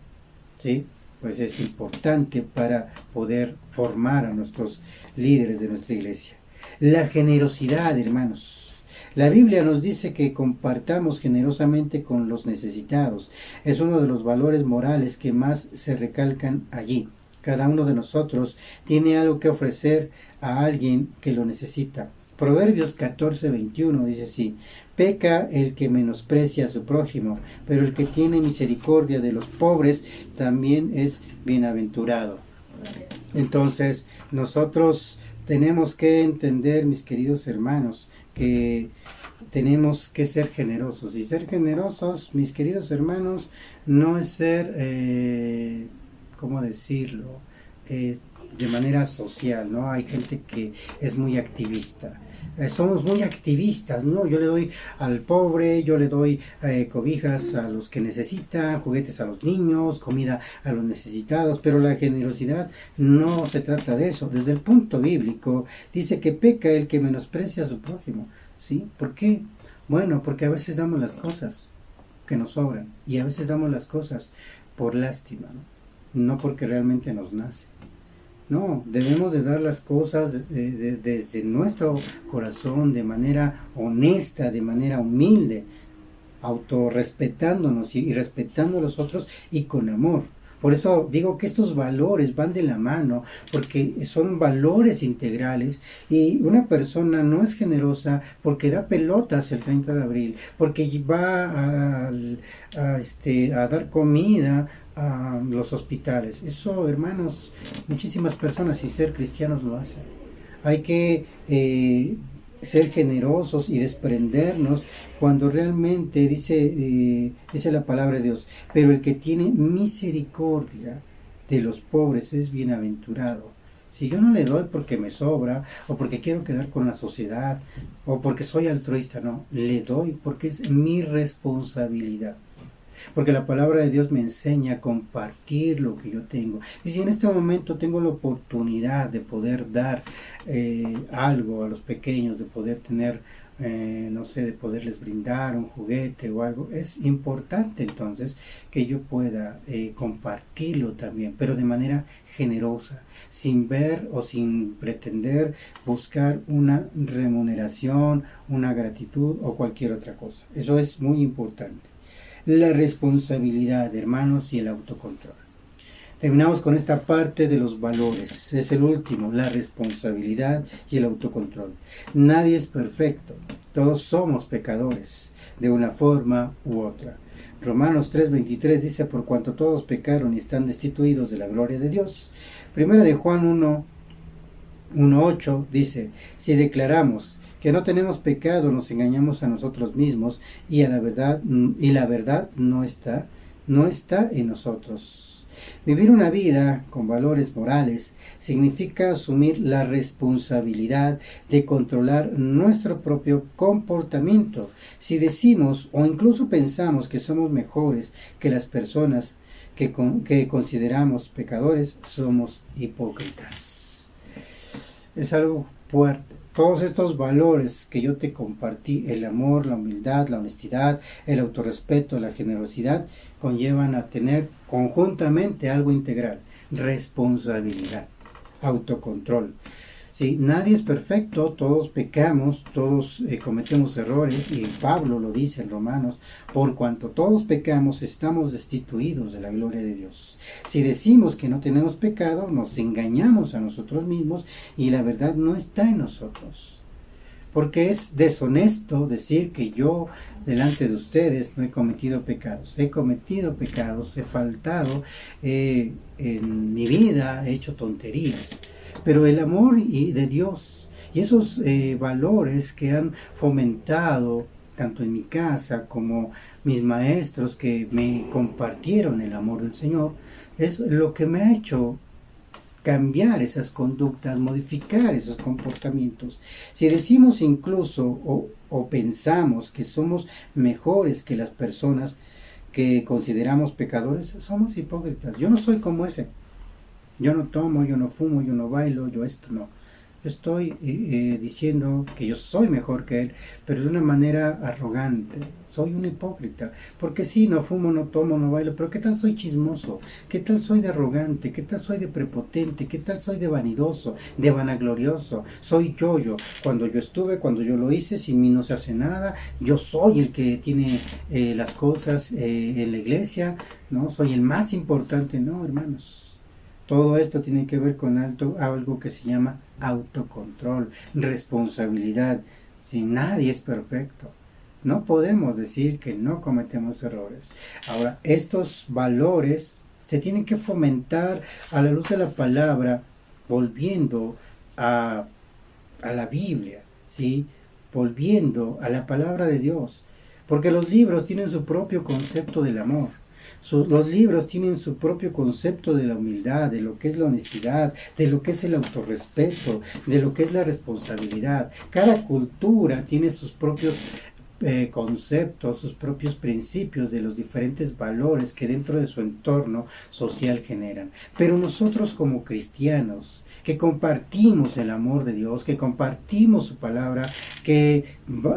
¿sí?, pues es importante para poder formar a nuestros líderes de nuestra iglesia. La generosidad, hermanos. La Biblia nos dice que compartamos generosamente con los necesitados. Es uno de los valores morales que más se recalcan allí. Cada uno de nosotros tiene algo que ofrecer a alguien que lo necesita. Proverbios 14:21 dice así: peca el que menosprecia a su prójimo, pero el que tiene misericordia de los pobres también es bienaventurado. Entonces, nosotros tenemos que entender, mis queridos hermanos, que tenemos que ser generosos. Y ser generosos, mis queridos hermanos, no es ser, ¿cómo decirlo?, de manera social, ¿no? Hay gente que es muy activista. Somos muy activistas, ¿no? Yo le doy al pobre, yo le doy cobijas a los que necesitan, juguetes a los niños, comida a los necesitados, pero la generosidad no se trata de eso. Desde el punto bíblico dice que peca el que menosprecia a su prójimo, ¿sí? ¿Por qué? Bueno, porque a veces damos las cosas que nos sobran, y a veces damos las cosas por lástima, ¿no? No porque realmente nos nace. No, debemos de dar las cosas desde nuestro corazón, de manera honesta, de manera humilde, autorrespetándonos y respetando a los otros, y con amor. Por eso digo que estos valores van de la mano, porque son valores integrales, y una persona no es generosa porque da pelotas el 30 de abril, porque va a dar comida a los hospitales. Eso, hermanos, muchísimas personas, sin ser cristianos, lo hacen. Hay que ser generosos y desprendernos cuando realmente dice la palabra de Dios, pero el que tiene misericordia de los pobres es bienaventurado. Si yo no le doy porque me sobra, o porque quiero quedar con la sociedad, o porque soy altruista, no, le doy porque es mi responsabilidad. Porque la palabra de Dios me enseña a compartir lo que yo tengo. Y si en este momento tengo la oportunidad de poder dar algo a los pequeños, de poder tener, no sé, de poderles brindar un juguete o algo, es importante entonces que yo pueda compartirlo también, pero de manera generosa, sin ver o sin pretender buscar una remuneración, una gratitud o cualquier otra cosa. Eso es muy importante. La responsabilidad, hermanos, y el autocontrol. Terminamos con esta parte de los valores. Es el último, la responsabilidad y el autocontrol. Nadie es perfecto. Todos somos pecadores, de una forma u otra. Romanos 3:23 dice, por cuanto todos pecaron y están destituidos de la gloria de Dios. Primera de Juan 1:8 dice, si declaramos que no tenemos pecado, nos engañamos a nosotros mismos y la verdad no está en nosotros. Vivir una vida con valores morales significa asumir la responsabilidad de controlar nuestro propio comportamiento. Si decimos o incluso pensamos que somos mejores que las personas que consideramos pecadores, somos hipócritas. Es algo fuerte. Todos estos valores que yo te compartí, el amor, la humildad, la honestidad, el autorrespeto, la generosidad, conllevan a tener conjuntamente algo integral: responsabilidad, autocontrol. Sí, nadie es perfecto, todos pecamos, todos cometemos errores, y Pablo lo dice en Romanos, por cuanto todos pecamos, estamos destituidos de la gloria de Dios. Si decimos que no tenemos pecado, nos engañamos a nosotros mismos y la verdad no está en nosotros. Porque es deshonesto decir que yo delante de ustedes no he cometido pecados. He cometido pecados, he faltado en mi vida, he hecho tonterías. Pero el amor de Dios y esos valores que han fomentado tanto en mi casa como mis maestros que me compartieron el amor del Señor, es lo que me ha hecho cambiar esas conductas, modificar esos comportamientos. Si decimos incluso o pensamos que somos mejores que las personas que consideramos pecadores, somos hipócritas. Yo no soy como ese. Yo no tomo, yo no fumo, yo no bailo, yo esto no. Yo estoy diciendo que yo soy mejor que él, pero de una manera arrogante. Soy un hipócrita. Porque sí, no fumo, no tomo, no bailo, pero ¿qué tal soy chismoso? ¿Qué tal soy de arrogante? ¿Qué tal soy de prepotente? ¿Qué tal soy de vanidoso, de vanaglorioso? Soy yo. Cuando yo lo hice, sin mí no se hace nada. Yo soy el que tiene las cosas en la iglesia, ¿no? Soy el más importante. No, hermanos. Todo esto tiene que ver con algo que se llama autocontrol, responsabilidad. Si nadie es perfecto, no podemos decir que no cometemos errores. Ahora, estos valores se tienen que fomentar a la luz de la palabra, volviendo a la Biblia, ¿sí? Volviendo a la palabra de Dios, porque los libros tienen su propio concepto del amor. Los libros tienen su propio concepto de la humildad, de lo que es la honestidad, de lo que es el autorrespeto, de lo que es la responsabilidad. Cada cultura tiene sus propios conceptos, sus propios principios de los diferentes valores que dentro de su entorno social generan. Pero nosotros como cristianos, que compartimos el amor de Dios, que compartimos su palabra, que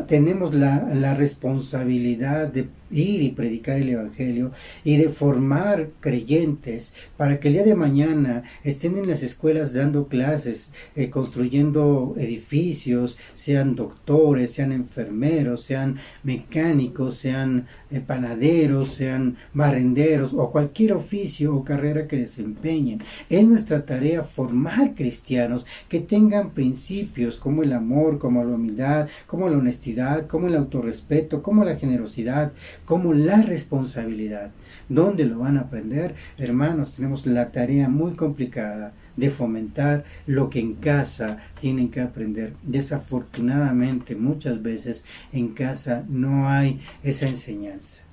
tenemos la responsabilidad de ir y predicar el Evangelio y de formar creyentes para que el día de mañana estén en las escuelas dando clases, construyendo edificios, sean doctores, sean enfermeros, sean mecánicos, sean panaderos, sean barrenderos o cualquier oficio o carrera que desempeñen. Es nuestra tarea formar cristianos que tengan principios como el amor, como la humildad, como la honestidad, como el autorrespeto, como la generosidad, como la responsabilidad. ¿Dónde lo van a aprender? Hermanos, tenemos la tarea muy complicada de fomentar lo que en casa tienen que aprender. Desafortunadamente, muchas veces en casa no hay esa enseñanza.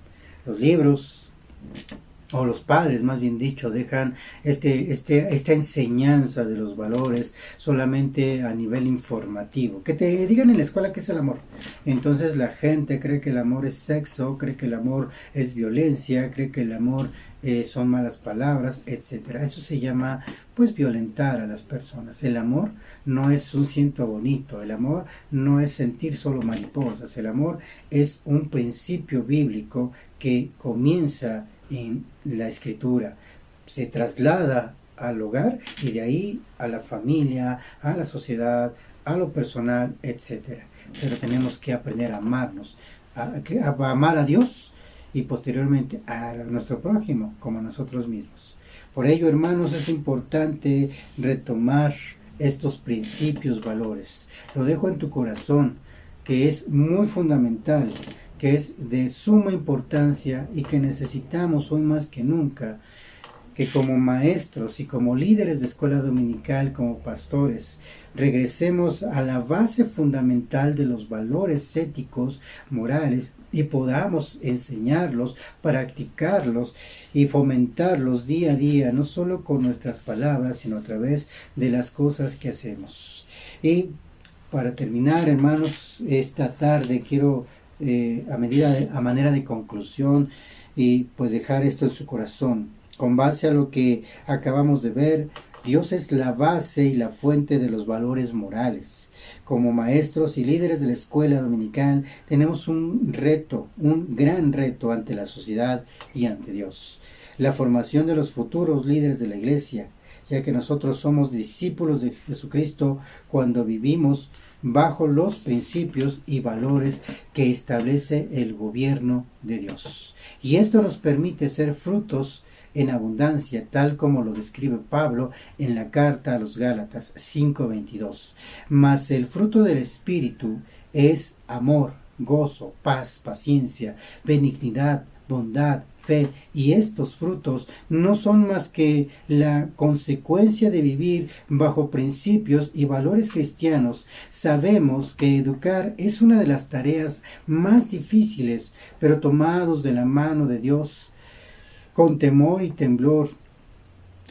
Los libros, o los padres más bien dicho, dejan esta enseñanza de los valores solamente a nivel informativo. Que te digan en la escuela qué es el amor. Entonces la gente cree que el amor es sexo, cree que el amor es violencia, cree que el amor son malas palabras, etcétera. Eso se llama pues violentar a las personas. El amor no es un siento bonito, el amor no es sentir solo mariposas, el amor es un principio bíblico que comienza en la escritura, se traslada al hogar y de ahí a la familia, a la sociedad, a lo personal, etcétera. Pero tenemos que aprender a amarnos, a amar a Dios y posteriormente a nuestro prójimo como a nosotros mismos. Por ello, hermanos, es importante retomar estos principios, valores. Lo dejo en tu corazón, que es muy fundamental, que es de suma importancia y que necesitamos hoy más que nunca, que como maestros y como líderes de escuela dominical, como pastores, regresemos a la base fundamental de los valores éticos, morales, y podamos enseñarlos, practicarlos y fomentarlos día a día, no solo con nuestras palabras, sino a través de las cosas que hacemos. Y para terminar, hermanos, esta tarde quiero a manera de conclusión y pues dejar esto en su corazón. Con base a lo que acabamos de ver, Dios es la base y la fuente de los valores morales. Como maestros y líderes de la escuela dominical tenemos un reto, un gran reto ante la sociedad y ante Dios. La formación de los futuros líderes de la iglesia, ya que nosotros somos discípulos de Jesucristo cuando vivimos bajo los principios y valores que establece el gobierno de Dios. Y esto nos permite ser frutos en abundancia, tal como lo describe Pablo en la carta a los Gálatas 5:22. Mas el fruto del Espíritu es amor, gozo, paz, paciencia, benignidad, bondad, fe, y estos frutos no son más que la consecuencia de vivir bajo principios y valores cristianos. Sabemos que educar es una de las tareas más difíciles, pero tomados de la mano de Dios, con temor y temblor,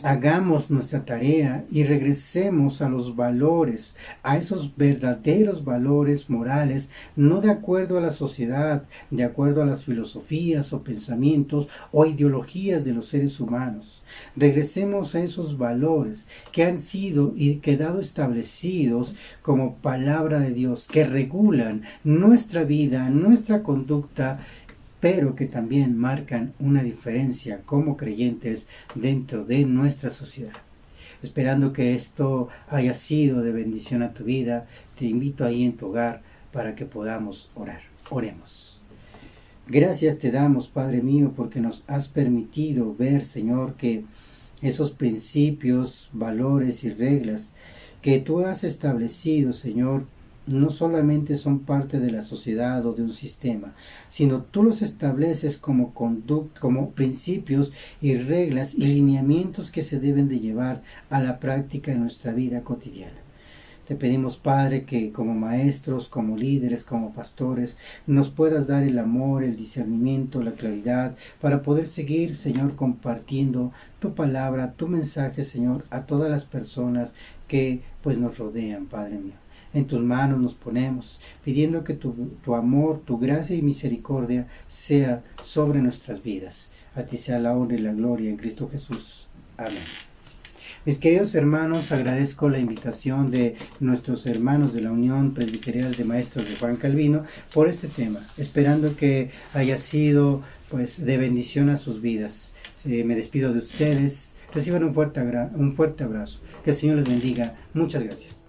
hagamos nuestra tarea y regresemos a los valores, a esos verdaderos valores morales, no de acuerdo a la sociedad, de acuerdo a las filosofías o pensamientos o ideologías de los seres humanos. Regresemos a esos valores que han sido y quedado establecidos como palabra de Dios, que regulan nuestra vida, nuestra conducta, pero que también marcan una diferencia como creyentes dentro de nuestra sociedad. Esperando que esto haya sido de bendición a tu vida, te invito ahí en tu hogar para que podamos orar. Oremos. Gracias te damos, Padre mío, porque nos has permitido ver, Señor, que esos principios, valores y reglas que tú has establecido, Señor, no solamente son parte de la sociedad o de un sistema, sino tú los estableces como como principios y reglas y lineamientos que se deben de llevar a la práctica en nuestra vida cotidiana. Te pedimos, Padre, que como maestros, como líderes, como pastores, nos puedas dar el amor, el discernimiento, la claridad, para poder seguir, Señor, compartiendo tu palabra, tu mensaje, Señor, a todas las personas que pues nos rodean, Padre mío. En tus manos nos ponemos, pidiendo que tu amor, tu gracia y misericordia sea sobre nuestras vidas. A ti sea la honra y la gloria en Cristo Jesús. Amén. Mis queridos hermanos, agradezco la invitación de nuestros hermanos de la Unión Presbiterial de Maestros de Juan Calvino por este tema, esperando que haya sido pues de bendición a sus vidas. Me despido de ustedes, reciban un fuerte abrazo, que el Señor les bendiga. Muchas gracias.